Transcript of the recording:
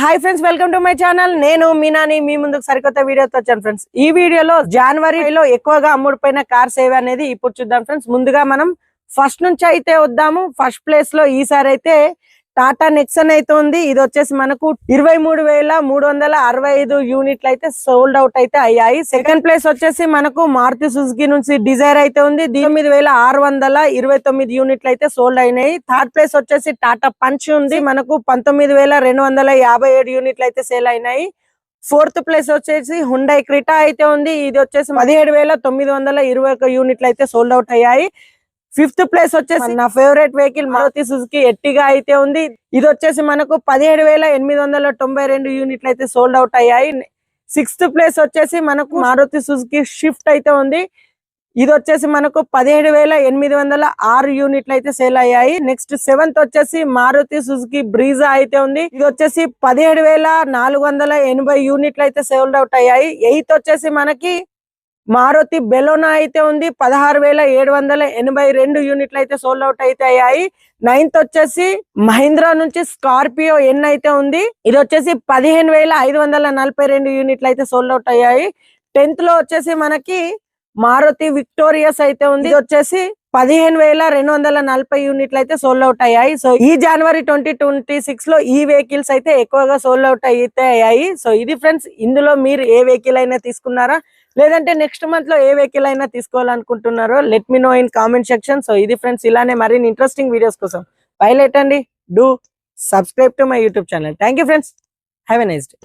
Hi friends, welcome to my channel. నేను మీనాని మీ ముందుకు సరికొత్త వీడియోతో వచ్చాను ఫ్రెండ్స్. ఈ వీడియోలో జనవరిలో ఎక్కువగా అమ్ముడుపోయిన కార్స్ ఏవి అనేది ఇప్పుడు చూద్దాం ఫ్రెండ్స్. ముందుగా మనం ఫస్ట్ నుంచి అయితే వద్దాము. ఫస్ట్ ప్లేస్ లో ఈసారి అయితే టాటా నెక్సన్ అయితే ఉంది. ఇది వచ్చేసి మనకు 23,365 యూనిట్లు అయితే సోల్డ్ అవుట్ అయితే అయ్యాయి. సెకండ్ ప్లేస్ వచ్చేసి మనకు మారుతి సుజుకి నుంచి డిజైర్ అయితే ఉంది. 9,629 యూనిట్లు అయితే సోల్డ్ అయినాయి. థర్డ్ ప్లేస్ వచ్చేసి టాటా పంచ్ ఉంది. మనకు 19,257 యూనిట్లు అయితే సేల్ అయినాయి. ఫోర్త్ ప్లేస్ వచ్చేసి హుండై క్రిటా అయితే ఉంది. ఇది వచ్చేసి 17,921 యూనిట్లు అయితే సోల్డ్ అవుట్ అయ్యాయి. ఫిఫ్త్ ప్లేస్ వచ్చేసి నా favourite vehicle Maruti Suzuki Ertiga అయితే ఉంది. ఇది వచ్చేసి మనకు 17,892 యూనిట్లు అయితే సోల్డ్ అవుట్ అయ్యాయి. సిక్స్త్ ప్లేస్ వచ్చేసి మనకు మారుతి సుజుకి షిఫ్ట్ అయితే ఉంది. ఇది వచ్చేసి మనకు 17,806 యూనిట్లు అయితే సేల్ అయ్యాయి. నెక్స్ట్ సెవెంత్ వచ్చేసి మారుతి సుజుకి బ్రీజా అయితే ఉంది. ఇది వచ్చేసి 17,480 యూనిట్లు అయితే సోల్డ్ అవుట్ అయ్యాయి. ఎయిత్ వచ్చేసి మనకి మారుతి బెలోనా అయితే ఉంది. 16,782 యూనిట్లు అయితే సోల్డ్ అవుట్ అయితే అయ్యాయి. నైన్త్ వచ్చేసి మహీంద్రా నుంచి స్కార్పియో ఎన్ అయితే ఉంది. ఇది వచ్చేసి 15,542 యూనిట్లు అయితే సోల్డ్ అవుట్ అయ్యాయి. 10th లో వచ్చేసి మనకి మారుతి విక్టోరియస్ అయితే ఉంది. ఇది వచ్చేసి 15,240 యూనిట్లు అయితే సోల్డ్ అవుట్ అయ్యాయి. సో ఈ జనవరి 2026 లో ఈ వెహికల్స్ అయితే ఎక్కువగా సోల్డ్ అవుట్ అయితే అయ్యాయి. సో ఇది ఫ్రెండ్స్, ఇందులో మీరు ఏ వెహికల్ అయినా తీసుకున్నారా, లేదంటే నెక్స్ట్ మంత్ లో ఏ వెహికల్ అయినా తీసుకోవాలనుకుంటున్నారో let me know in comment section. So ఇది ఫ్రెండ్స్, ఇలానే మరిన్ని ఇంట్రెస్టింగ్ వీడియోస్ కోసం పైలెట్ అండి do subscribe to my YouTube channel. Thank you friends, have a nice day.